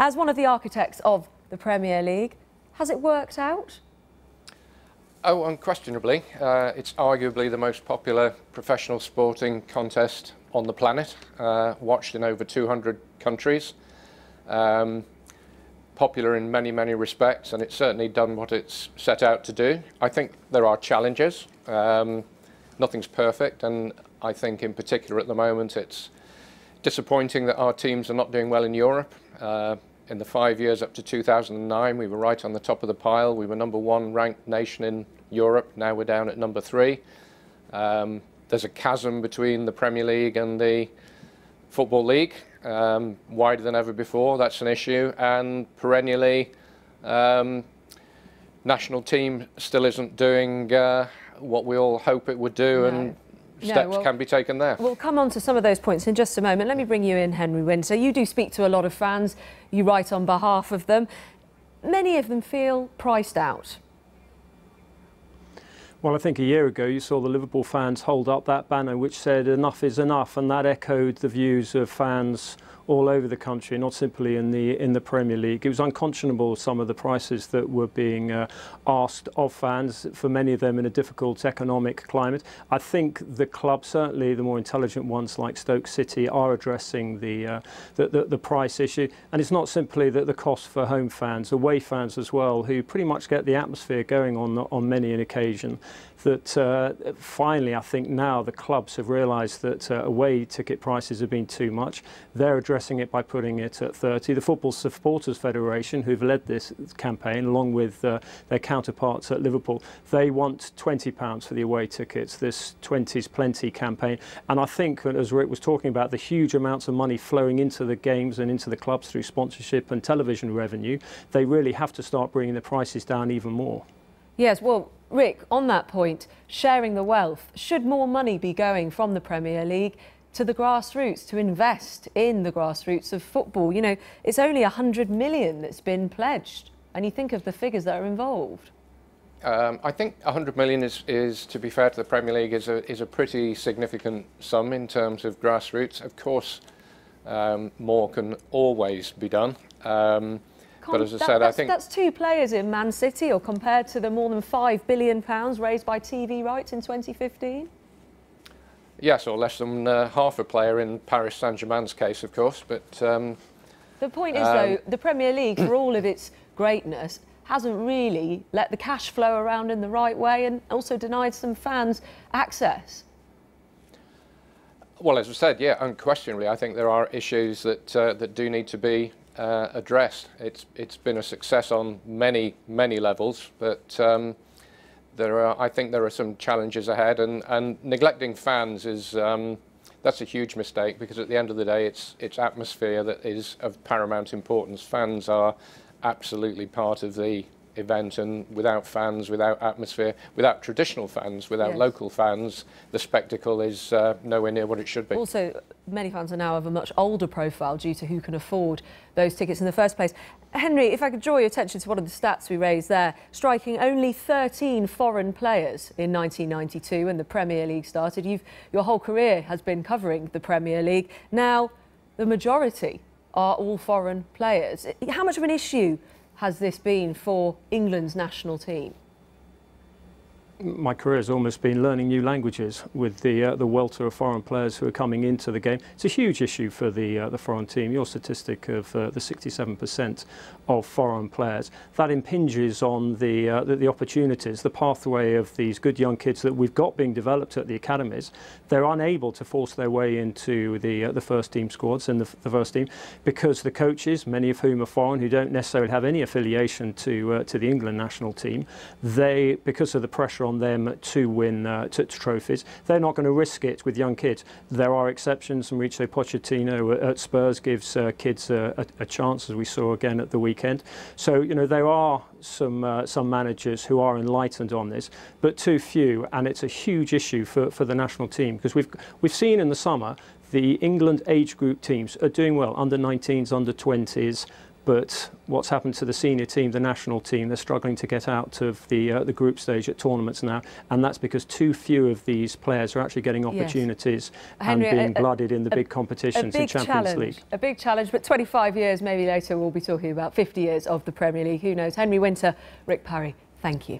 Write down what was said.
As one of the architects of the Premier League, has it worked out? Oh, unquestionably. It's arguably the most popular professional sporting contest on the planet, watched in over 200 countries. Popular in many, many respects, and it's certainly done what it's set out to do. I think there are challenges. Nothing's perfect, and I think in particular at the moment it's disappointing that our teams are not doing well in Europe. In the 5 years up to 2009, we were right on the top of the pile. We were #1 ranked nation in Europe. Now we're down at #3. There's a chasm between the Premier League and the Football League, wider than ever before. That's an issue. And perennially, national team still isn't doing what we all hope it would do, and steps can be taken there. We'll come on to some of those points in just a moment. Let me bring you in, Henry Wynn. So you do speak to a lot of fans. You write on behalf of them. Many of them feel priced out. Well, I think a year ago you saw the Liverpool fans hold up that banner which said enough is enough, and that echoed the views of fans all over the country, not simply in the Premier League. It was unconscionable, some of the prices that were being asked of fans, for many of them in a difficult economic climate. I think the club, certainly the more intelligent ones like Stoke City, are addressing the price issue. And it's not simply that the cost for home fans, away fans as well, who pretty much get the atmosphere going on many an occasion. That finally, I think now the clubs have realised that away ticket prices have been too much. They're addressing it by putting it at 30. The Football Supporters Federation, who've led this campaign, along with their counterparts at Liverpool, they want £20 for the away tickets, this 20's Plenty campaign. And I think, as Rick was talking about, the huge amounts of money flowing into the games and into the clubs through sponsorship and television revenue, they really have to start bringing the prices down even more. Yes, well, Rick, on that point, sharing the wealth, should more money be going from the Premier League to the grassroots, to invest in the grassroots of football? You know, it's only 100 million that's been pledged, and you think of the figures that are involved. I think 100 million is, to be fair to the Premier League, is a pretty significant sum in terms of grassroots. Of course, more can always be done. But as I said, I think that's 2 players in Man City, or compared to the more than £5 billion raised by TV rights in 2015. Yes, or less than half a player in Paris Saint-Germain's case, of course. But the point is, though, the Premier League, for all of its greatness, hasn't really let the cash flow around in the right way, and also denied some fans access. Well, as I said, yeah, unquestionably, I think there are issues that that do need to be addressed. It's been a success on many levels, but I think there are some challenges ahead, and neglecting fans is that's a huge mistake, because at the end of the day it's atmosphere that is of paramount importance. Fans are absolutely part of the event, and without fans, without atmosphere, without traditional fans, without local fans, the spectacle is nowhere near what it should be. Also, many fans are now of a much older profile due to who can afford those tickets in the first place. Henry, if I could draw your attention to one of the stats we raised there, striking only 13 foreign players in 1992 when the Premier League started. Your whole career has been covering the Premier League. Now, the majority are all foreign players. How much of an issue has this been for England's national team? My career has almost been learning new languages with the welter of foreign players who are coming into the game. It's a huge issue for the foreign team. Your statistic of the 67% of foreign players, that impinges on the opportunities, the pathway of these good young kids that we've got being developed at the academies. They're unable to force their way into the first team squads and the first team, because the coaches, many of whom are foreign, who don't necessarily have any affiliation to the England national team, they, because of the pressure on them to win trophies, they're not going to risk it with young kids. There are exceptions. Mauricio Pochettino at Spurs gives kids a chance, as we saw again at the weekend. So, you know, there are some managers who are enlightened on this, but too few, and it's a huge issue for the national team, because we've seen in the summer the England age group teams are doing well, under 19s, under 20s, But what's happened to the senior team, the national team, they're struggling to get out of the group stage at tournaments now, and that's because too few of these players are actually getting opportunities and being blooded in the big competitions in Champions League. A big challenge, but 25 years, maybe later, we'll be talking about 50 years of the Premier League. Who knows? Henry Winter, Rick Parry, thank you.